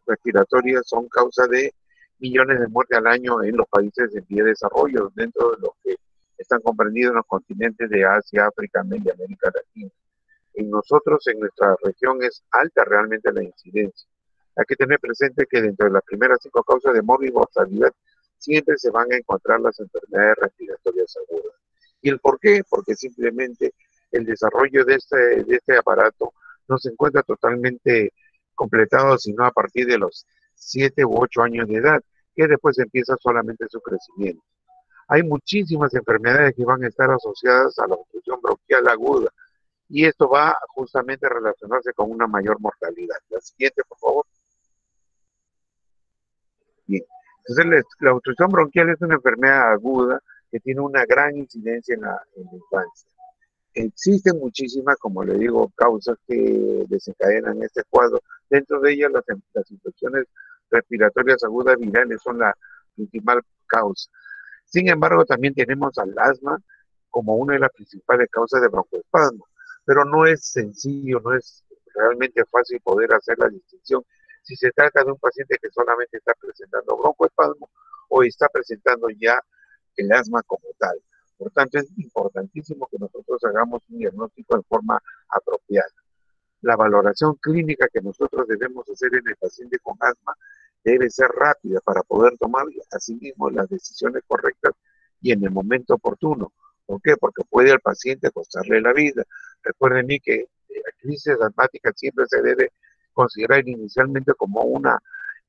respiratorias son causa de millones de muertes al año en los países en vía de desarrollo, dentro de los que están comprendidos en los continentes de Asia, África, y América Latina. En nosotros, en nuestra región, es alta realmente la incidencia. Hay que tener presente que dentro de las primeras 5 causas de muerte y mortalidad siempre se van a encontrar las enfermedades respiratorias agudas. ¿Y el por qué? Porque simplemente el desarrollo de este aparato no se encuentra totalmente completado sino a partir de los 7 u 8 años de edad, que después empieza solamente su crecimiento. Hay muchísimas enfermedades que van a estar asociadas a la obstrucción bronquial aguda, y esto va justamente a relacionarse con una mayor mortalidad. La siguiente, por favor. Bien. Entonces, la obstrucción bronquial es una enfermedad aguda que tiene una gran incidencia en la infancia. Existen muchísimas, como le digo, causas que desencadenan este cuadro. Dentro de ellas, las infecciones respiratorias agudas virales son la principal causa. Sin embargo, también tenemos al asma como una de las principales causas de broncoespasmo, pero no es sencillo, no es realmente fácil poder hacer la distinción si se trata de un paciente que solamente está presentando broncoespasmo o está presentando ya el asma como tal. Por tanto, es importantísimo que nosotros hagamos un diagnóstico en forma apropiada. La valoración clínica que nosotros debemos hacer en el paciente con asma debe ser rápida para poder tomar asimismo las decisiones correctas y en el momento oportuno. ¿Por qué? Porque puede al paciente costarle la vida. Recuerden que la crisis asmática siempre se debe considerar inicialmente como una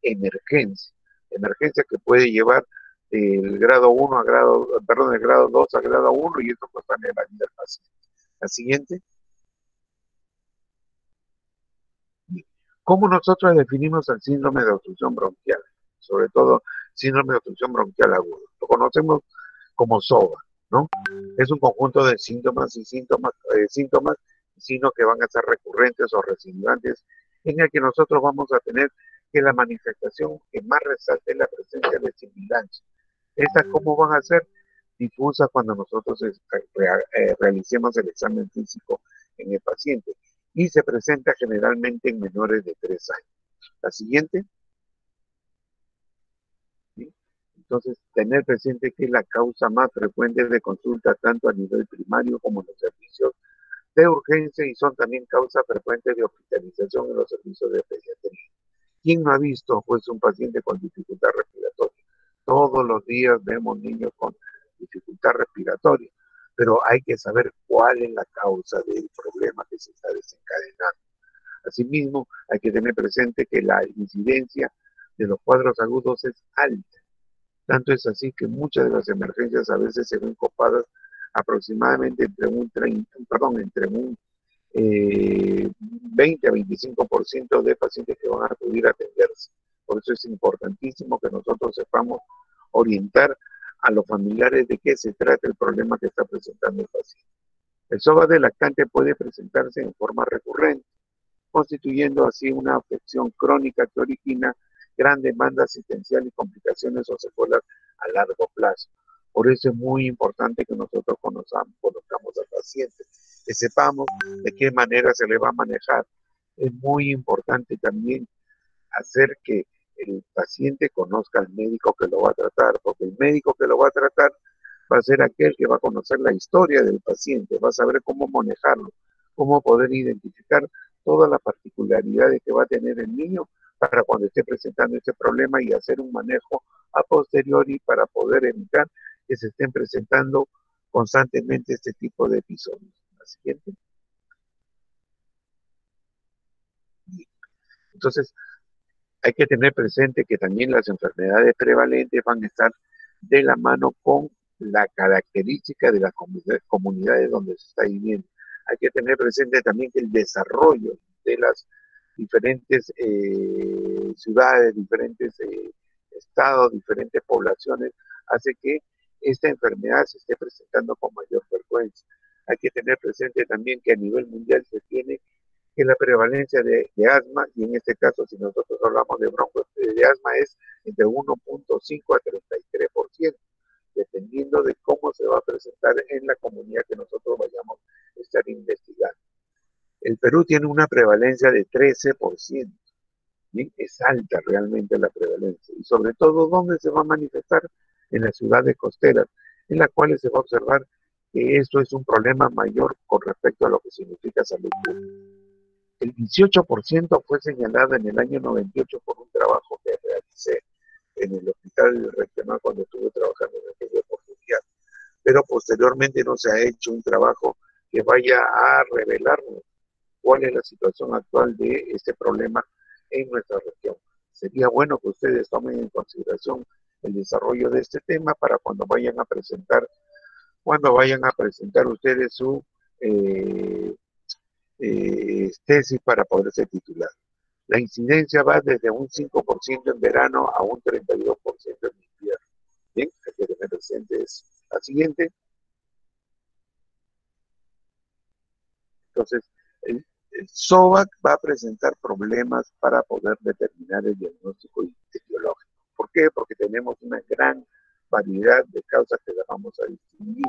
emergencia que puede llevar del grado 1 a grado, perdón, del grado 2 a grado 1 y esto costarle la vida al paciente. La siguiente. ¿Cómo nosotros definimos el síndrome de obstrucción bronquial? Sobre todo síndrome de obstrucción bronquial agudo. Lo conocemos como SOBA, ¿no? Es un conjunto de síntomas, sino que van a ser recurrentes o recidivantes, en el que nosotros vamos a tener que la manifestación que más resalte es la presencia de sibilancia. ¿Estas cómo van a ser? Difusas cuando nosotros realicemos el examen físico en el paciente y se presenta generalmente en menores de 3 años. La siguiente. ¿Sí? Entonces, tener presente que es la causa más frecuente de consulta tanto a nivel primario como en los servicios de urgencia y son también causas frecuentes de hospitalización en los servicios de pediatría. ¿Quién no ha visto pues un paciente con dificultad respiratoria? Todos los días vemos niños con dificultad respiratoria, pero hay que saber cuál es la causa del problema que se está desencadenando. Asimismo, hay que tener presente que la incidencia de los cuadros agudos es alta. Tanto es así que muchas de las emergencias a veces se ven copadas aproximadamente entre un 20 a 25% de pacientes que van a acudir a atenderse. Por eso es importantísimo que nosotros sepamos orientar a los familiares de qué se trata el problema que está presentando el paciente. El SOVA del lactante puede presentarse en forma recurrente, constituyendo así una afección crónica que origina gran demanda asistencial y complicaciones o secuelas a largo plazo. Por eso es muy importante que nosotros conozcamos al paciente, que sepamos de qué manera se le va a manejar. Es muy importante también hacer que el paciente conozca al médico que lo va a tratar, porque el médico que lo va a tratar va a ser aquel que va a conocer la historia del paciente, va a saber cómo manejarlo, cómo poder identificar todas las particularidades que va a tener el niño para cuando esté presentando este problema y hacer un manejo a posteriori para poder evitar que se estén presentando constantemente este tipo de episodios. La siguiente. Entonces, hay que tener presente que también las enfermedades prevalentes van a estar de la mano con la característica de las comunidades donde se está viviendo. Hay que tener presente también que el desarrollo de las diferentes ciudades, diferentes estados, diferentes poblaciones, hace que esta enfermedad se esté presentando con mayor frecuencia. Hay que tener presente también que a nivel mundial se tiene que la prevalencia de asma, y en este caso, si nosotros hablamos de asma, es entre 1.5 a 33%, dependiendo de cómo se va a presentar en la comunidad que nosotros vayamos a estar investigando. El Perú tiene una prevalencia de 13%. Bien, es alta realmente la prevalencia. Y sobre todo, ¿dónde se va a manifestar? En las ciudades costeras, en las cuales se va a observar que esto es un problema mayor con respecto a lo que significa salud pública. El 18% fue señalado en el año 98 por un trabajo que realicé en el hospital regional cuando estuve trabajando en aquella oportunidad. Pero posteriormente no se ha hecho un trabajo que vaya a revelarnos cuál es la situación actual de este problema en nuestra región. Sería bueno que ustedes tomen en consideración el desarrollo de este tema para cuando vayan a presentar ustedes su eh, tesis para poderse titular. La incidencia va desde un 5% en verano a un 32% en invierno. Bien, hay que tener presente eso. La siguiente. Entonces, el SOVAC va a presentar problemas para poder determinar el diagnóstico etiológico. ¿Por qué? Porque tenemos una gran variedad de causas que las vamos a distinguir.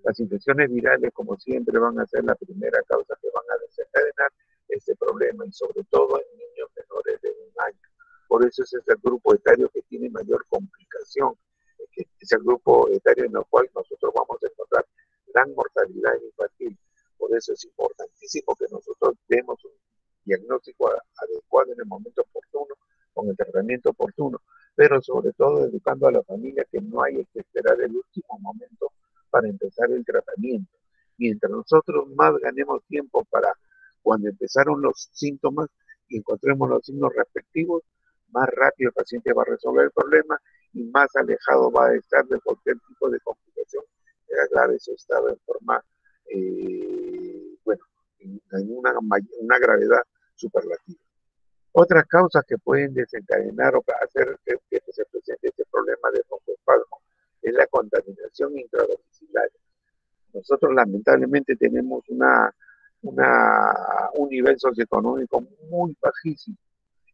Las infecciones virales, como siempre, van a ser la primera causa que van a desencadenar este problema, y sobre todo en niños menores de 1 año. Por eso ese es el grupo etario que tiene mayor complicación, que es el grupo etario en el cual nosotros vamos a encontrar gran mortalidad infantil. Por eso es importantísimo que nosotros demos un diagnóstico adecuado en el momento oportuno, con el tratamiento oportuno, pero sobre todo educando a la familia que no hay que esperar el último momento para empezar el tratamiento. Mientras nosotros más ganemos tiempo para cuando empezaron los síntomas y encontremos los signos respectivos, más rápido el paciente va a resolver el problema y más alejado va a estar de cualquier tipo de complicación que agrave su estado en forma, bueno, en una gravedad superlativa. Otras causas que pueden desencadenar o hacer que se presente este problema de broncoespasmo es la contaminación intradomiciliaria. Nosotros lamentablemente tenemos un nivel socioeconómico muy bajísimo,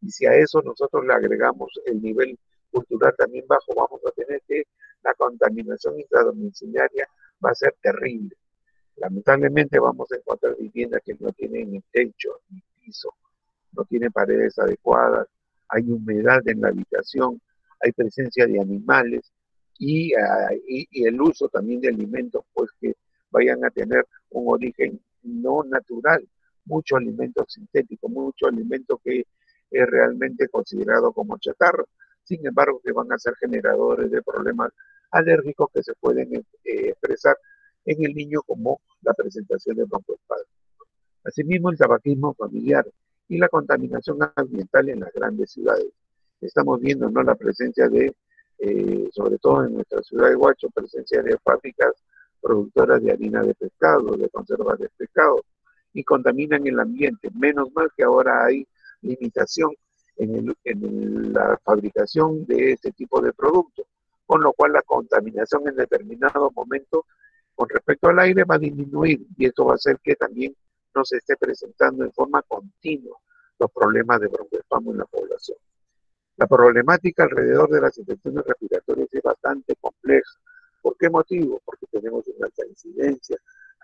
y si a eso nosotros le agregamos el nivel cultural también bajo, vamos a tener que la contaminación intradomiciliaria va a ser terrible. Lamentablemente vamos a encontrar viviendas que no tienen ni techo ni piso, no tiene paredes adecuadas, hay humedad en la habitación, hay presencia de animales y el uso también de alimentos pues que vayan a tener un origen no natural, mucho alimento sintético, mucho alimento que es realmente considerado como chatarra, sin embargo que van a ser generadores de problemas alérgicos que se pueden expresar en el niño como la presentación de broncoespasmo. Asimismo, el tabaquismo familiar y la contaminación ambiental en las grandes ciudades. Estamos viendo, ¿no?, la presencia de, sobre todo en nuestra ciudad de Huacho, presencia de fábricas productoras de harina de pescado, de conservas de pescado, y contaminan el ambiente. Menos mal que ahora hay limitación en la fabricación de este tipo de productos, con lo cual la contaminación en determinado momento con respecto al aire va a disminuir, y esto va a hacer que también no se esté presentando en forma continua los problemas de broncoespasmo en la población. La problemática alrededor de las infecciones respiratorias es bastante compleja. ¿Por qué motivo? Porque tenemos una alta incidencia,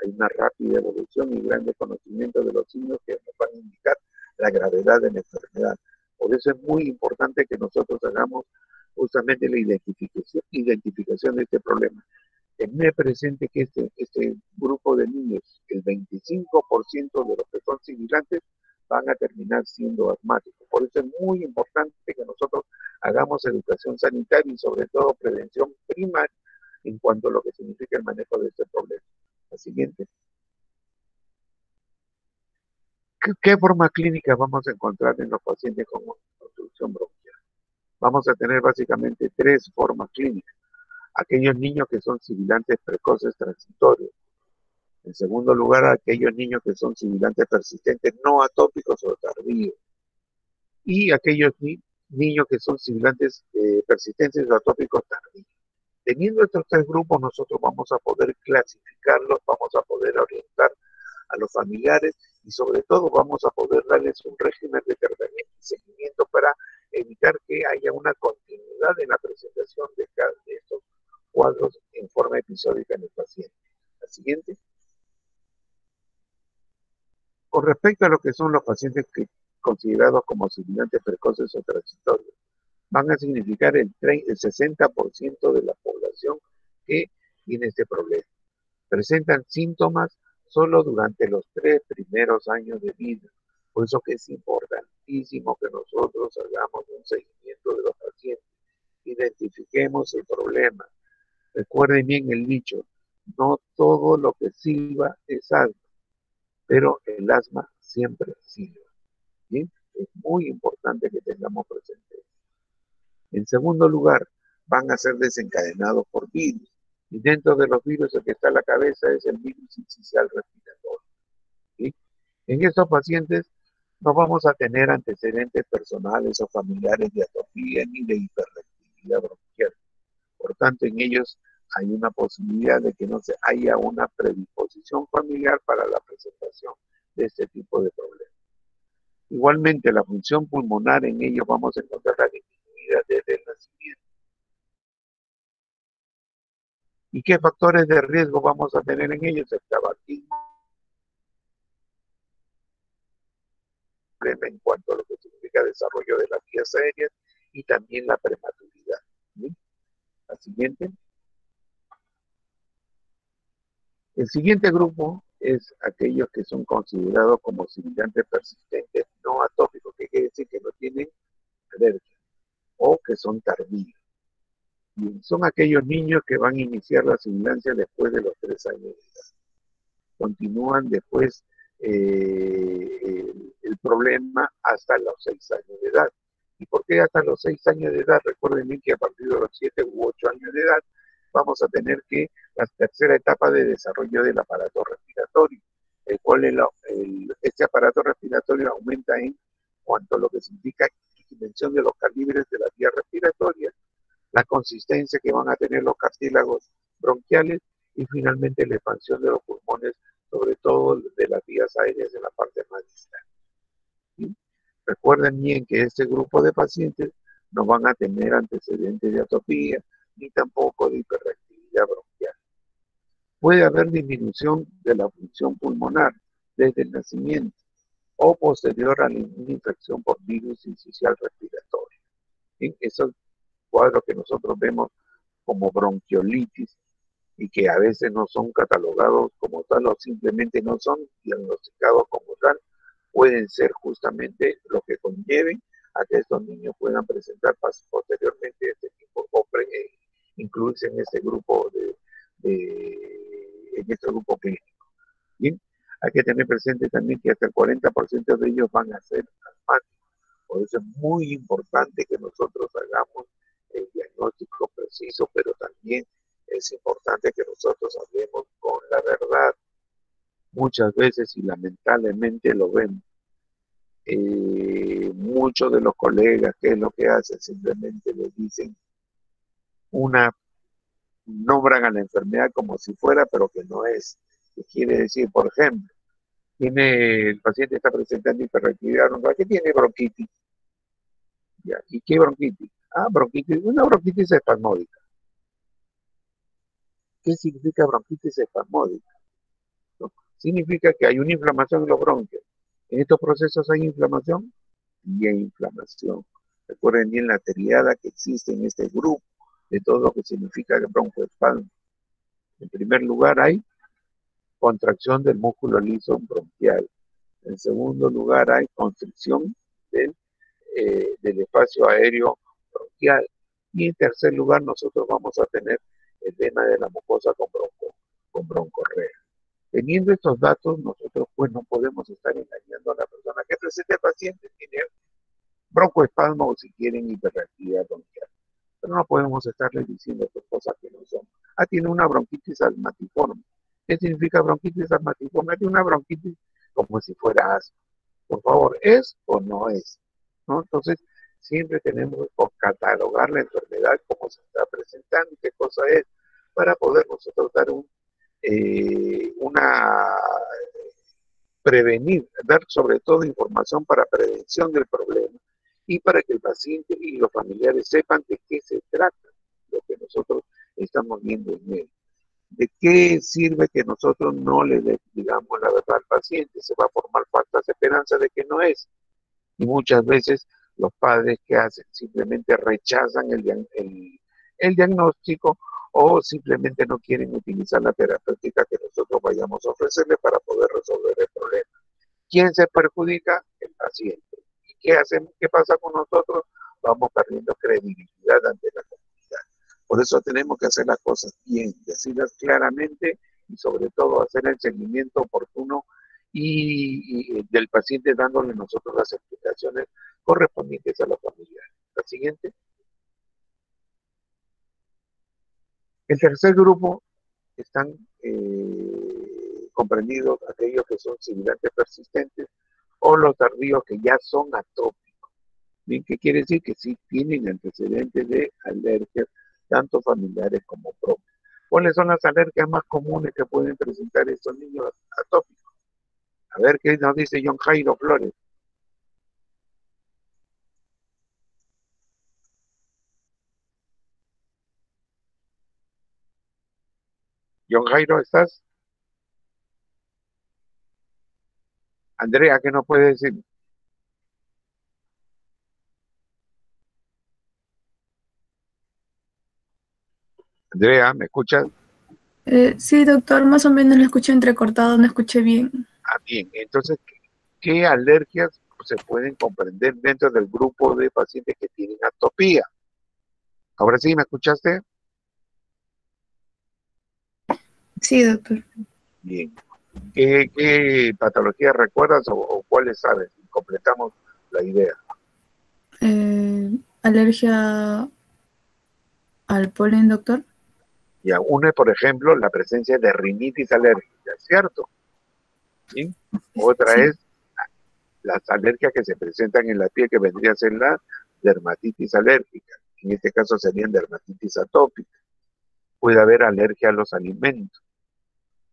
hay una rápida evolución y gran desconocimiento de los signos que nos van a indicar la gravedad de la enfermedad. Por eso es muy importante que nosotros hagamos justamente la identificación de este problema. Tener presente que este grupo de niños, el 25% de los que son sibilantes, van a terminar siendo asmáticos. Por eso es muy importante que nosotros hagamos educación sanitaria y sobre todo prevención primaria en cuanto a lo que significa el manejo de este problema. La siguiente. ¿Qué forma clínica vamos a encontrar en los pacientes con obstrucción bronquial? Vamos a tener básicamente 3 formas clínicas. Aquellos niños que son sibilantes precoces transitorios. En segundo lugar, aquellos niños que son sibilantes persistentes no atópicos o tardíos. Y aquellos niños que son sibilantes persistentes o atópicos tardíos. Teniendo estos 3 grupos, nosotros vamos a poder clasificarlos, vamos a poder orientar a los familiares y sobre todo vamos a poder darles un régimen de tratamiento y seguimiento para evitar que haya una continuidad en la presentación de estos cuadros en forma episódica en el paciente. La siguiente. Con respecto a lo que son los pacientes considerados como sibilantes precoces o transitorios. Van a significar el 60% de la población que tiene este problema. Presentan síntomas solo durante los 3 primeros años de vida. Por eso que es importantísimo que nosotros hagamos un seguimiento de los pacientes, identifiquemos el problema. Recuerden bien el dicho, no todo lo que silba es asma, pero el asma siempre silba. ¿Sí? Es muy importante que tengamos presente. En segundo lugar, van a ser desencadenados por virus. Y dentro de los virus el que está en la cabeza es el virus sincicial respiratorio. ¿Sí? En estos pacientes no vamos a tener antecedentes personales o familiares de atopía ni de hiperreactividad bronquial. Por tanto, en ellos hay una posibilidad de que no se haya una predisposición familiar para la presentación de este tipo de problemas. Igualmente, la función pulmonar en ellos vamos a encontrarla disminuida desde el nacimiento. ¿Y qué factores de riesgo vamos a tener en ellos? El tabaquismo, en cuanto a lo que significa desarrollo de las vías aéreas y también la prematuridad. ¿Sí? La siguiente. El siguiente grupo es aquellos que son considerados como sibilantes persistentes no atópicos, que quiere decir que no tienen alergia o que son tardíos. Y son aquellos niños que van a iniciar la sibilancia después de los 3 años de edad. Continúan después el problema hasta los 6 años de edad. ¿Y por qué hasta los 6 años de edad? Recuerden bien que a partir de los 7 u 8 años de edad vamos a tener que la tercera etapa de desarrollo del aparato respiratorio, el cual este aparato respiratorio aumenta en cuanto a lo que significa dimensión de los calibres de las vías respiratorias, la consistencia que van a tener los cartílagos bronquiales y finalmente la expansión de los pulmones, sobre todo de las vías aéreas en la parte más distal. ¿Sí? Recuerden bien que este grupo de pacientes no van a tener antecedentes de atopía ni tampoco de hiperreactividad bronquial. Puede haber disminución de la función pulmonar desde el nacimiento o posterior a una infección por virus sincicial respiratorio. ¿Sí? Esos cuadros que nosotros vemos como bronquiolitis y que a veces no son catalogados como tal o simplemente no son diagnosticados como tal, pueden ser justamente lo que conlleven a que estos niños puedan presentar posteriormente este tipo o incluirse en este grupo en este grupo clínico. ¿Bien? Hay que tener presente también que hasta el 40% de ellos van a ser asmáticos. Por eso es muy importante que nosotros hagamos el diagnóstico preciso, pero también es importante que nosotros hablemos con la verdad. Muchas veces, y lamentablemente lo vemos, muchos de los colegas, ¿qué es lo que hacen? Simplemente les dicen nombran a la enfermedad como si fuera, pero que no es. ¿Qué quiere decir? Por ejemplo, el paciente está presentando hiperactividad bronquial, ¿qué tiene? Bronquitis. ¿Ya? ¿Y qué bronquitis? Bronquitis, una bronquitis espasmódica. ¿Qué significa bronquitis espasmódica? ¿No? Significa que hay una inflamación en los bronquios. En estos procesos hay inflamación y hay inflamación. Recuerden bien la triada que existe en este grupo de todo lo que significa el broncoespasmo. En primer lugar hay contracción del músculo liso bronquial. En segundo lugar hay constricción del espacio aéreo bronquial. Y en tercer lugar nosotros vamos a tener edema de la mucosa con broncorrea. Teniendo estos datos, nosotros pues no podemos estar engañando a la persona que presente el paciente, tiene broncoespasmo o si quieren hiperactividad bronquial. Pero no podemos estarles diciendo cosas que no son. Tiene una bronquitis asmatiforme. ¿Qué significa bronquitis asmatiforme? Tiene una bronquitis como si fuera asma. Por favor, ¿es o no es? ¿No? Entonces, siempre tenemos que catalogar la enfermedad como se está presentando y qué cosa es, para poder nosotros dar prevenir, dar sobre todo información para prevención del problema y para que el paciente y los familiares sepan de qué se trata lo que nosotros estamos viendo en él. ¿De qué sirve que nosotros no le digamos la verdad al paciente? Se va a formar falsas esperanzas de que no es. Y muchas veces los padres que hacen simplemente rechazan el diagnóstico o simplemente no quieren utilizar la terapéutica que nosotros vayamos a ofrecerle para poder resolver el problema. ¿Quién se perjudica? El paciente. ¿Y qué hacemos? ¿Qué pasa con nosotros? Vamos perdiendo credibilidad ante la comunidad. Por eso tenemos que hacer las cosas bien, decirlas claramente y sobre todo hacer el seguimiento oportuno y del paciente dándole nosotros las explicaciones correspondientes a la familia. La siguiente. El tercer grupo están comprendidos aquellos que son sibilantes persistentes o los tardíos que ya son atópicos. Bien, ¿qué quiere decir? Que sí tienen antecedentes de alergias, tanto familiares como propias. ¿Cuáles son las alergias más comunes que pueden presentar estos niños atópicos? A ver qué nos dice John Jairo Flores. John Jairo, ¿estás? Andrea, ¿qué nos puede decir? Andrea, ¿me escuchas? Sí, doctor, más o menos lo escuché entrecortado, no escuché bien. Ah, bien. Entonces, ¿qué alergias se pueden comprender dentro del grupo de pacientes que tienen atopía? Ahora sí, ¿me escuchaste? Sí, doctor. Bien. ¿Qué patologías recuerdas o cuáles sabes? Completamos la idea. Alergia al polen, doctor. Ya, una es, por ejemplo, la presencia de rinitis alérgica, ¿cierto? ¿Sí? Otra Sí. es las alergias que se presentan en la piel, que vendría a ser la dermatitis alérgica. En este caso serían dermatitis atópica. Puede haber alergia a los alimentos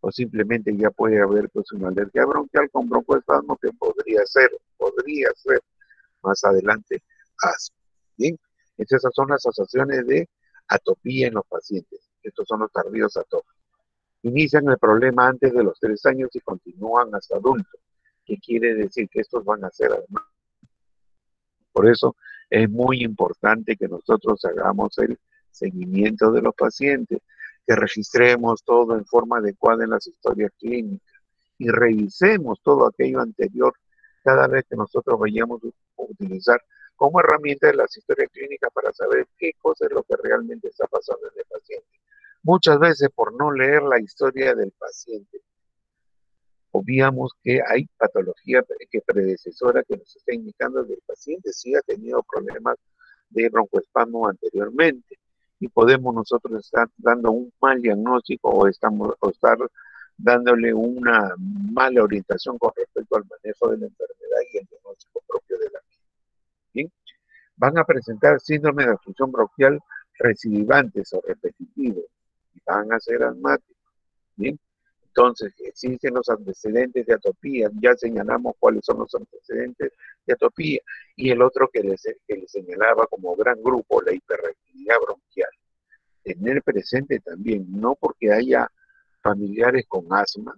o simplemente ya puede haber pues una alergia bronquial con broncoespasmo que podría ser más adelante asma. Bien, entonces esas son las asociaciones de atopía en los pacientes. Estos son los tardíos atópicos. Inician el problema antes de los 3 años y continúan hasta adultos, que quiere decir que estos van a ser además. Por eso es muy importante que nosotros hagamos el seguimiento de los pacientes, que registremos todo en forma adecuada en las historias clínicas y revisemos todo aquello anterior cada vez que nosotros vayamos a utilizar como herramienta de las historias clínicas para saber qué cosa es lo que realmente está pasando en el paciente. Muchas veces por no leer la historia del paciente, obviamos que hay patología que predecesora que nos está indicando que el paciente sí ha tenido problemas de broncoespasmo anteriormente y podemos nosotros estar dando un mal diagnóstico o estar dándole una mala orientación con respecto al manejo de la enfermedad y el diagnóstico propio de la misma. ¿Bien? Van a presentar síndrome de obstrucción bronquial recidivantes o repetitivos y van a ser asmáticos. ¿Bien? Entonces, existen los antecedentes de atopía, ya señalamos cuáles son los antecedentes de atopía, y el otro que les señalaba como gran grupo, la hiperactividad bronquial. Tener presente también, no porque haya familiares con asma,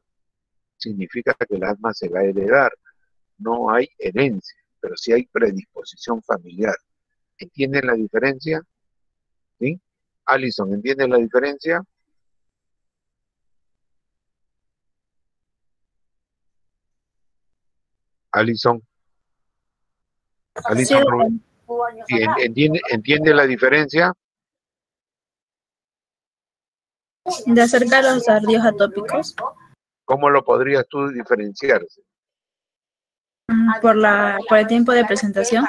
significa que el asma se va a heredar, no hay herencia, pero sí hay predisposición familiar. ¿Entienden la diferencia? ¿Sí? Alison, ¿entiendes la diferencia? Alison, Sí, Alison, ¿sí, entiende la diferencia? de acerca de los tardíos atópicos. ¿Cómo lo podrías tú diferenciarse? Por el tiempo de presentación.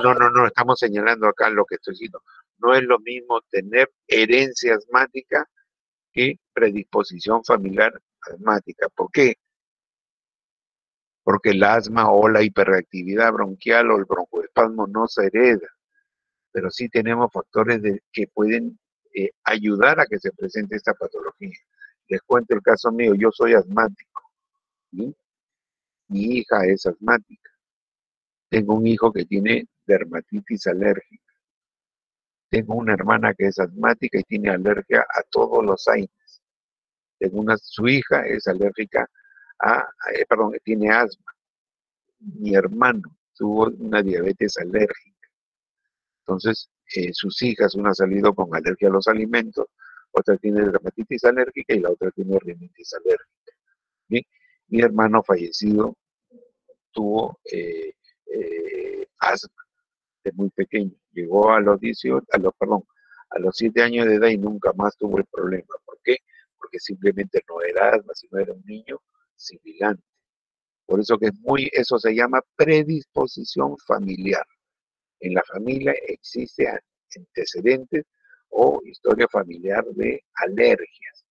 No, estamos señalando acá lo que estoy diciendo. No es lo mismo tener herencia asmática que predisposición familiar asmática. ¿Por qué? Porque el asma o la hiperactividad bronquial o el broncoespasmo no se hereda, pero sí tenemos factores que pueden ayudar a que se presente esta patología. Les cuento el caso mío, yo soy asmático, ¿sí? Mi hija es asmática. Tengo un hijo que tiene dermatitis alérgica. Tengo una hermana que es asmática y tiene alergia a todos los AINES. Su hija es alérgica perdón, tiene asma. Mi hermano tuvo una diabetes alérgica. Entonces, sus hijas, una ha salido con alergia a los alimentos, otra tiene dermatitis alérgica y la otra tiene rinitis alérgica. Bien, mi hermano fallecido tuvo asma de muy pequeño. Llegó a los 18, a los 7 años de edad y nunca más tuvo el problema. ¿Por qué? Porque simplemente no era asma, sino era un niño sibilante. Por eso que eso se llama predisposición familiar. En la familia existe antecedentes o historia familiar de alergias,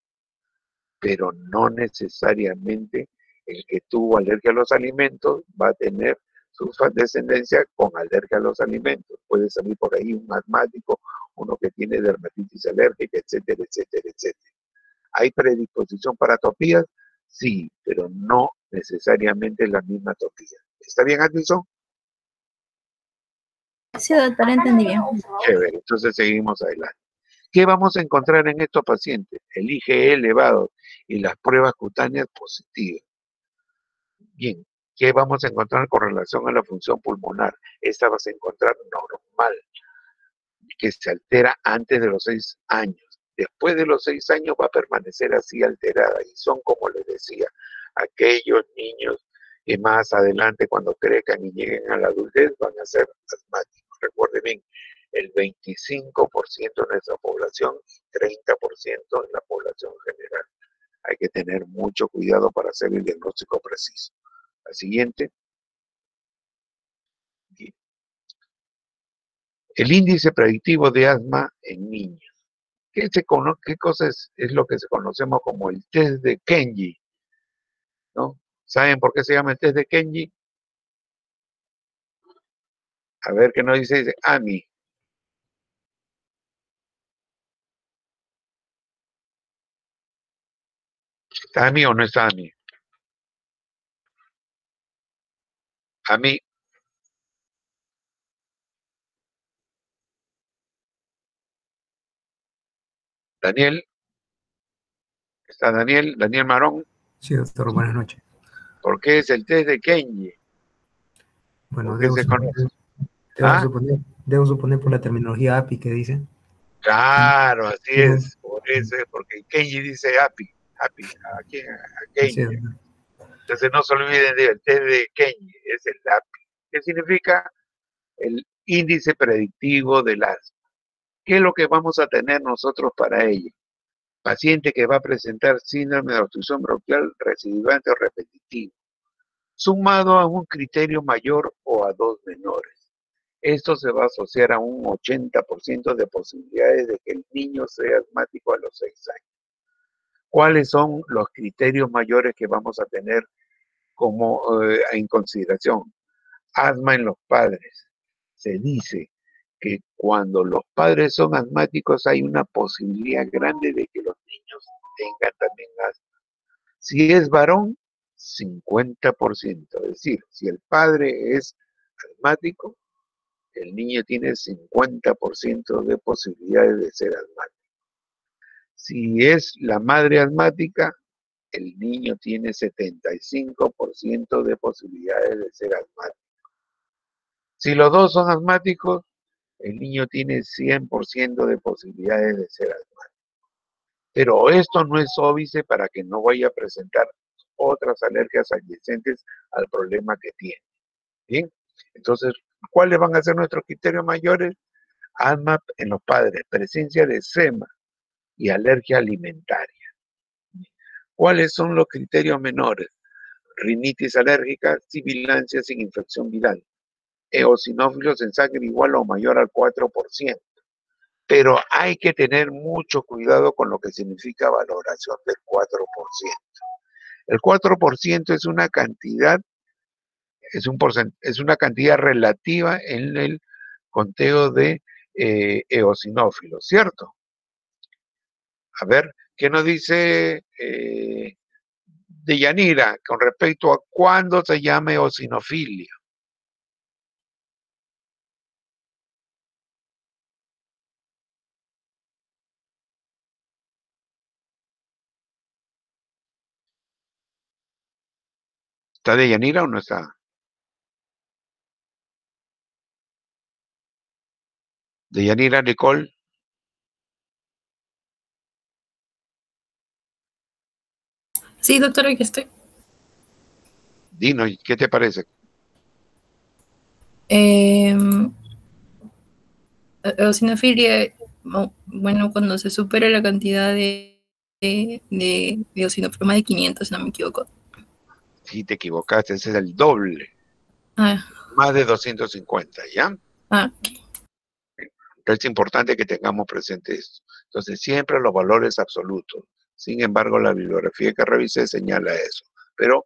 pero no necesariamente el que tuvo alergia a los alimentos va a tener su descendencia con alergia a los alimentos. Puede salir por ahí un asmático, uno que tiene dermatitis alérgica, etcétera, etcétera, etcétera. ¿Hay predisposición para atopías? Sí, pero no necesariamente la misma atopía. ¿Está bien, Addison? Sí, doctor, entendí bien. Chévere, entonces seguimos adelante. ¿Qué vamos a encontrar en estos pacientes? El IgE elevado y las pruebas cutáneas positivas. Bien, ¿qué vamos a encontrar con relación a la función pulmonar? Esta vas a encontrar normal, que se altera antes de los 6 años. Después de los 6 años va a permanecer así alterada y son, como les decía, aquellos niños que más adelante cuando crezcan y lleguen a la adultez van a ser asmáticos. Recuerde bien, el 25% de nuestra población y 30% en la población general. Hay que tener mucho cuidado para hacer el diagnóstico preciso. La siguiente. El índice predictivo de asma en niños. ¿Qué cosa es lo que se conocemos como el test de Kenji? ¿No? ¿Saben por qué se llama el test de Kenji? A ver qué nos dice AMI. ¿Está AMI o no está AMI? AMI. Daniel. ¿Está Daniel? Daniel Marón. Sí, doctor, buenas noches. ¿Por qué es el test de Kenji? Bueno, ¿Por qué se conoce? debo suponer por la terminología API que dice. Claro, así Sí, es. Por eso es, porque Kenji dice API. API. ¿A quién? A Kenji. Entonces no se olviden del test de Kenji, es el API. ¿Qué significa? El índice predictivo del asma. ¿Qué es lo que vamos a tener nosotros para ello? Paciente que va a presentar síndrome de obstrucción bronquial recidivante o repetitivo, sumado a un criterio mayor o a dos menores. Esto se va a asociar a un 80% de posibilidades de que el niño sea asmático a los 6 años. ¿Cuáles son los criterios mayores que vamos a tener en consideración? Asma en los padres. Se dice que cuando los padres son asmáticos hay una posibilidad grande de que los niños tengan también asma. Si es varón, 50%. Es decir, si el padre es asmático, el niño tiene 50% de posibilidades de ser asmático. Si es la madre asmática, el niño tiene 75% de posibilidades de ser asmático. Si los dos son asmáticos, el niño tiene 100% de posibilidades de ser asmático. Pero esto no es óbice para que no vaya a presentar otras alergias adyacentes al problema que tiene. Bien, entonces, ¿cuáles van a ser nuestros criterios mayores? Asma en los padres, presencia de SEMA y alergia alimentaria. ¿Cuáles son los criterios menores? Rinitis alérgica, sibilancia sin infección viral, eosinófilos en sangre igual o mayor al 4%. Pero hay que tener mucho cuidado con lo que significa valoración del 4%. El 4% es una cantidad, es una cantidad relativa en el conteo de eosinófilos, ¿cierto? A ver, ¿qué nos dice Deyanira con respecto a cuándo se llama eosinofilia? ¿Está Deyanira o no está? Deyanira Nicole. Sí, doctor, aquí estoy. Dinos, ¿qué te parece? Eosinofilia, bueno, cuando se supera la cantidad de eosinófilos, más de 500, si no me equivoco. Si te equivocaste, ese es el doble. Ah, Más de 250, ¿ya? ok. Es importante que tengamos presente esto. Entonces, siempre los valores absolutos. Sin embargo, la bibliografía que revisé señala eso. Pero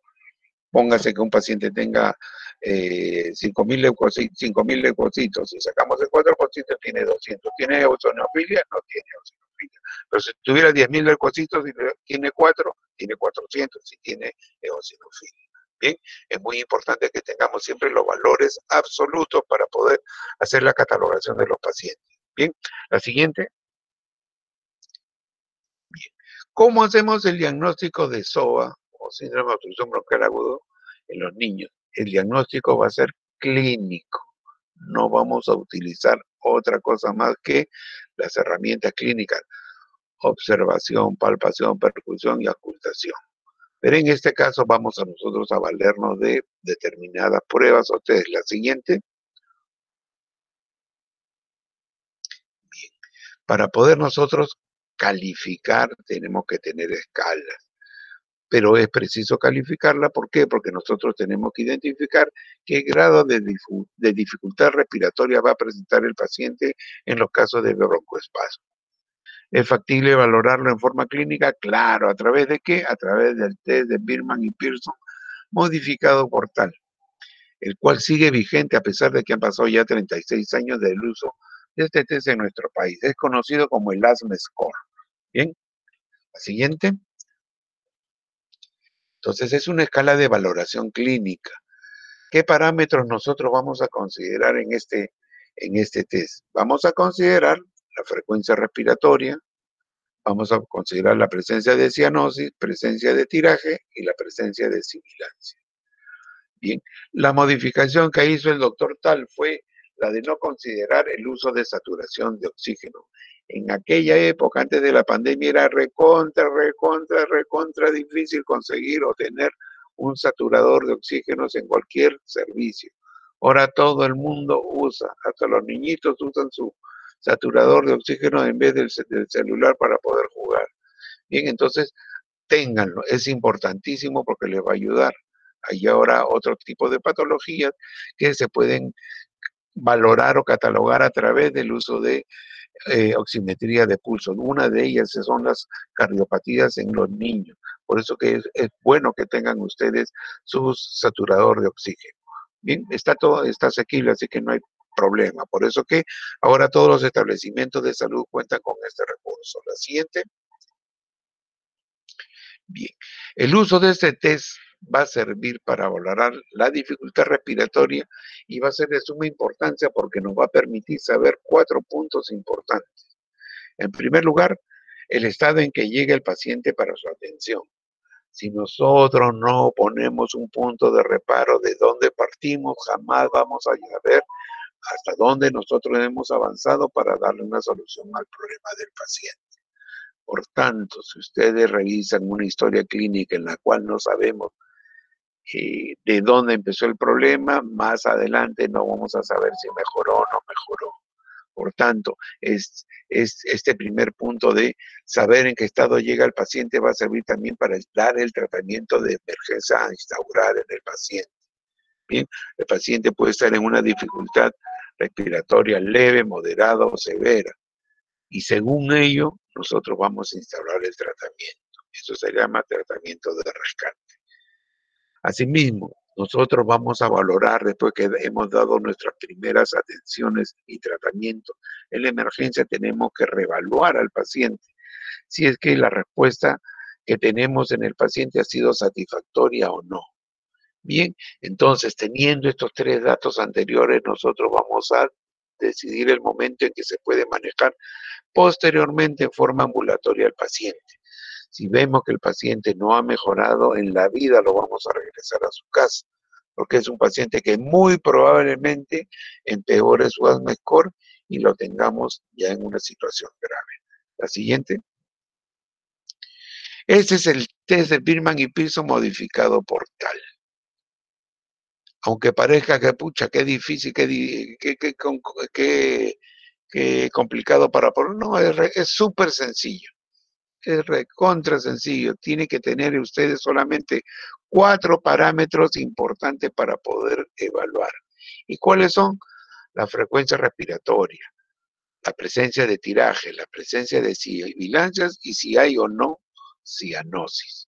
póngase que un paciente tenga 5.000 leucocitos. Si sacamos el 4%, tiene 200. ¿Tiene eosinofilia? No tiene eosinofilia. Pero si tuviera 10.000 leucocitos y tiene 4, tiene 400. Si tiene eosinofilia. Bien, es muy importante que tengamos siempre los valores absolutos para poder hacer la catalogación de los pacientes. Bien, la siguiente. Bien. ¿Cómo hacemos el diagnóstico de SOA o síndrome de obstrucción bronquial agudo en los niños? El diagnóstico va a ser clínico. No vamos a utilizar otra cosa más que las herramientas clínicas. Observación, palpación, percusión y ocultación. Pero en este caso vamos a nosotros a valernos de determinadas pruebas o test. La siguiente. Bien. Para poder nosotros calificar tenemos que tener escalas. Pero es preciso calificarla, ¿por qué? Porque nosotros tenemos que identificar qué grado de dificultad respiratoria va a presentar el paciente en los casos de broncoespasmo. ¿Es factible valorarlo en forma clínica? Claro, ¿a través de qué? A través del test de Birman y Pearson, modificado por tal, el cual sigue vigente a pesar de que han pasado ya 36 años del uso de este test en nuestro país. Es conocido como el ASME Score. Bien, la siguiente. Entonces es una escala de valoración clínica. ¿Qué parámetros nosotros vamos a considerar en este test? Vamos a considerar la frecuencia respiratoria, vamos a considerar la presencia de cianosis, presencia de tiraje y la presencia de sibilancia. Bien, la modificación que hizo el doctor Tal fue la de no considerar el uso de saturación de oxígeno. En aquella época, antes de la pandemia, era recontra difícil conseguir o tener un saturador de oxígenos en cualquier servicio. Ahora todo el mundo usa, hasta los niñitos usan su saturador de oxígeno en vez del celular para poder jugar. Bien, entonces ténganlo, es importantísimo porque les va a ayudar. Hay ahora otro tipo de patologías que se pueden valorar o catalogar a través del uso de oximetría de pulso. Una de ellas son las cardiopatías en los niños. Por eso que es bueno que tengan ustedes su saturador de oxígeno. Bien, está asequible, así que no hay problema. Por eso que ahora todos los establecimientos de salud cuentan con este recurso. La siguiente. Bien, el uso de este test va a servir para valorar la dificultad respiratoria y va a ser de suma importancia porque nos va a permitir saber 4 puntos importantes. En primer lugar, el estado en que llega el paciente para su atención. Si nosotros no ponemos un punto de reparo de dónde partimos, jamás vamos a saber hasta dónde nosotros hemos avanzado para darle una solución al problema del paciente. Por tanto, si ustedes revisan una historia clínica en la cual no sabemos de dónde empezó el problema, más adelante no vamos a saber si mejoró o no mejoró. Por tanto, es este primer punto de saber en qué estado llega el paciente va a servir también para dar el tratamiento de emergencia a instaurar en el paciente. Bien, el paciente puede estar en una dificultad respiratoria leve, moderada o severa. Y según ello, nosotros vamos a instaurar el tratamiento. Eso se llama tratamiento de rescate. Asimismo, nosotros vamos a valorar, después que hemos dado nuestras primeras atenciones y tratamientos, en la emergencia tenemos que reevaluar al paciente, si es que la respuesta que tenemos en el paciente ha sido satisfactoria o no. Bien, entonces, teniendo estos 3 datos anteriores, nosotros vamos a decidir el momento en que se puede manejar posteriormente en forma ambulatoria al paciente. Si vemos que el paciente no ha mejorado, en la vida lo vamos a regresar a su casa, porque es un paciente que muy probablemente empeore su asthma score y lo tengamos ya en una situación grave. La siguiente. Este es el test de Birman y Pearson modificado por tal. Aunque parezca que, pucha, qué difícil, qué complicado para poner, no, es súper sencillo. Es recontra sencillo. Tiene que tener ustedes solamente 4 parámetros importantes para poder evaluar. ¿Y cuáles son? La frecuencia respiratoria, la presencia de tiraje, la presencia de sibilancias y si hay o no cianosis.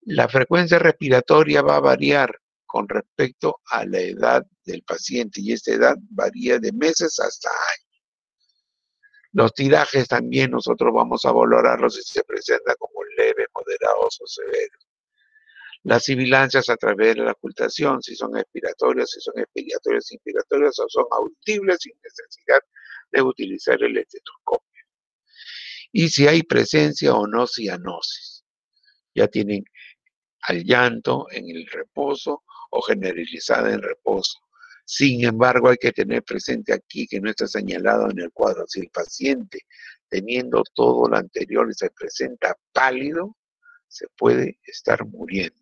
La frecuencia respiratoria va a variar con respecto a la edad del paciente y esta edad varía de meses hasta años. Los tirajes también nosotros vamos a valorarlos si se presentan como leves, moderados o severos. Las sibilancias a través de la ocultación, si son expiratorias, si son expiratorias, inspiratorias o son audibles sin necesidad de utilizar el estetoscopio. Y si hay presencia o no cianosis. Ya tienen al llanto en el reposo o generalizada en reposo. Sin embargo, hay que tener presente aquí que no está señalado en el cuadro. Si el paciente, teniendo todo lo anterior, se presenta pálido, se puede estar muriendo.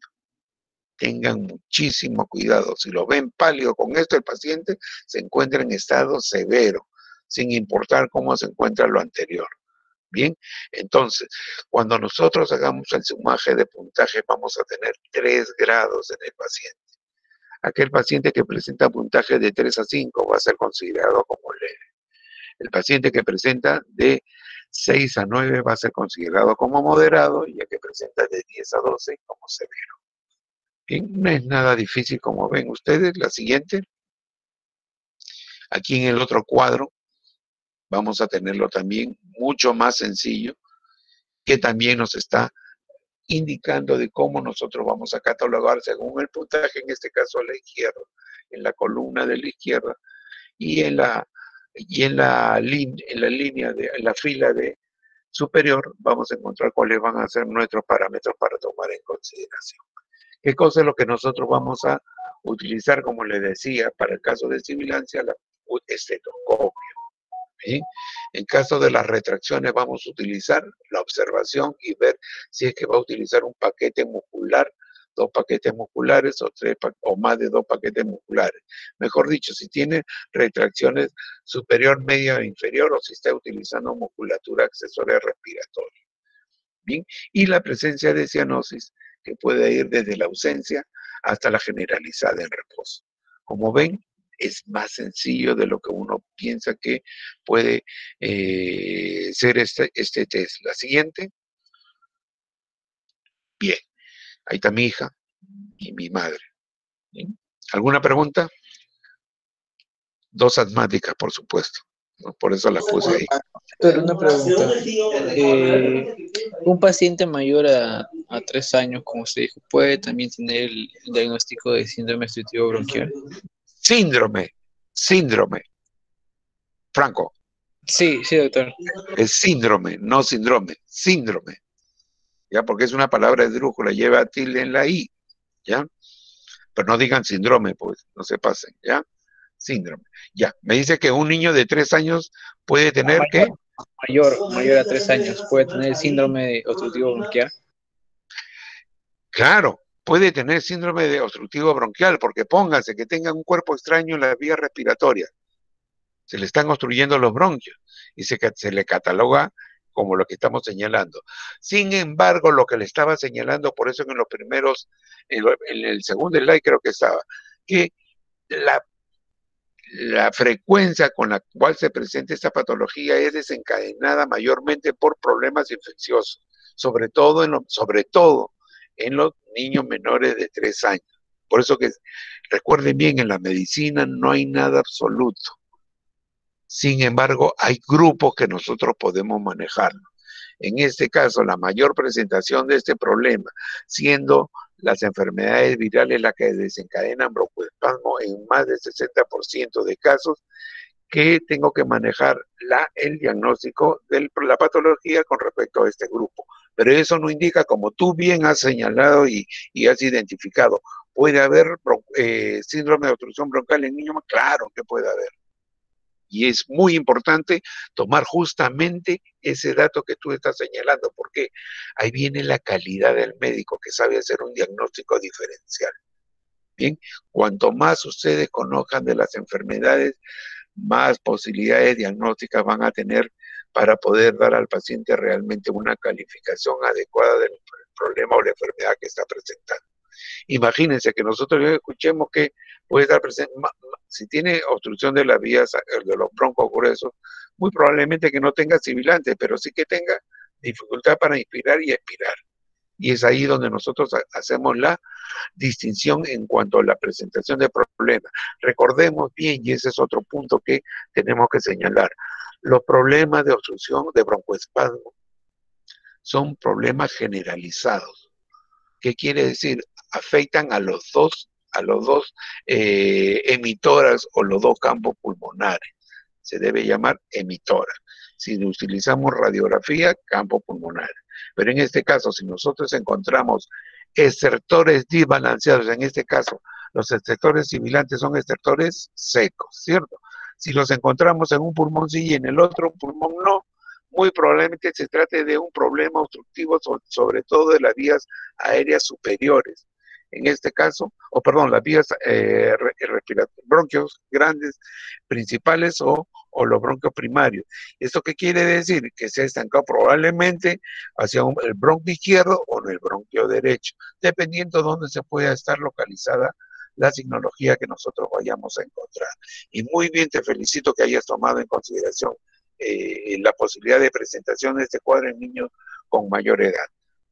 Tengan muchísimo cuidado. Si lo ven pálido con esto, el paciente se encuentra en estado severo, sin importar cómo se encuentra lo anterior. Bien, entonces, cuando nosotros hagamos el sumaje de puntaje, vamos a tener 3 grados en el paciente. Aquel paciente que presenta puntaje de 3 a 5 va a ser considerado como leve. El paciente que presenta de 6 a 9 va a ser considerado como moderado y el que presenta de 10 a 12 como severo. Bien, no es nada difícil como ven ustedes. La siguiente, aquí en el otro cuadro, vamos a tenerlo también mucho más sencillo, que también nos está indicando de cómo nosotros vamos a catalogar según el puntaje, en este caso a la izquierda, en la columna de la izquierda, y en la línea en la fila de superior, vamos a encontrar cuáles van a ser nuestros parámetros para tomar en consideración. ¿Qué cosa es lo que nosotros vamos a utilizar, como les decía, para el caso de sibilancia, la estetoscopio? ¿Sí? En caso de las retracciones vamos a utilizar la observación y ver si es que va a utilizar un paquete muscular, 2 paquetes musculares o más de 2 paquetes musculares. Mejor dicho, si tiene retracciones superior, media o inferior o si está utilizando musculatura accesoria respiratoria. Bien, y la presencia de cianosis que puede ir desde la ausencia hasta la generalizada en reposo. Como ven, es más sencillo de lo que uno piensa que puede ser este test. La siguiente. Bien, ahí está mi hija y mi madre. ¿Bien? ¿Alguna pregunta? 2 asmáticas, por supuesto, ¿no? Por eso la puse ahí. Pero una pregunta. Un paciente mayor a 3 años, como usted dijo, ¿puede también tener el diagnóstico de síndrome obstructivo bronquial? Síndrome. Franco. Sí, sí, doctor. Es síndrome, no síndrome. Síndrome. ¿Ya? Porque es una palabra esdrújula, lleva tilde en la I. ¿Ya? Pero no digan síndrome, pues, no se pasen, ¿ya? Síndrome. Ya, me dice que un niño de 3 años puede tener, ¿qué? Mayor a 3 años, ¿puede tener síndrome obstructivo bronquial? Claro, puede tener síndrome de obstructivo bronquial, porque pónganse que tengan un cuerpo extraño en la vía respiratoria. Se le están obstruyendo los bronquios y se le cataloga como lo que estamos señalando. Sin embargo, lo que le estaba señalando, por eso en los primeros, en el segundo slide creo que estaba, que la frecuencia con la cual se presenta esta patología es desencadenada mayormente por problemas infecciosos, sobre todo en los niños menores de 3 años. Por eso que recuerden bien, en la medicina no hay nada absoluto. Sin embargo, hay grupos que nosotros podemos manejar. En este caso, la mayor presentación de este problema, siendo las enfermedades virales las que desencadenan broncoespasmo en más del 60% de casos, que tengo que manejar el diagnóstico de la patología con respecto a este grupo. Pero eso no indica, como tú bien has señalado y has identificado, ¿puede haber síndrome de obstrucción bronquial en niños? Claro que puede haber. Y es muy importante tomar justamente ese dato que tú estás señalando, porque ahí viene la calidad del médico que sabe hacer un diagnóstico diferencial. Bien, cuanto más ustedes conozcan de las enfermedades, más posibilidades diagnósticas van a tener para poder dar al paciente realmente una calificación adecuada del problema o la enfermedad que está presentando. Imagínense que nosotros escuchemos que puede estar presente, si tiene obstrucción de las vías, de los broncos gruesos, muy probablemente que no tenga sibilante, pero sí que tenga dificultad para inspirar y expirar. Y es ahí donde nosotros hacemos la distinción en cuanto a la presentación de problemas. Recordemos bien, y ese es otro punto que tenemos que señalar, los problemas de obstrucción de broncoespasmo son problemas generalizados. ¿Qué quiere decir? Afectan a los dos emitoras o los dos campos pulmonares. Se debe llamar emitora. Si utilizamos radiografía, campo pulmonar. Pero en este caso, si nosotros encontramos estertores desbalanceados, en este caso, los estertores sibilantes son estertores secos, ¿cierto? Si los encontramos en un pulmón sí y en el otro pulmón no, muy probablemente se trate de un problema obstructivo, sobre todo de las vías aéreas superiores. En este caso, las vías respiratorias, bronquios grandes, principales o los bronquios primarios. ¿Esto qué quiere decir? Que se ha estancado probablemente hacia el bronquio izquierdo o en el bronquio derecho, dependiendo de dónde se pueda estar localizada la signología que nosotros vayamos a encontrar. Y muy bien, te felicito que hayas tomado en consideración la posibilidad de presentación de este cuadro en niños con mayor edad.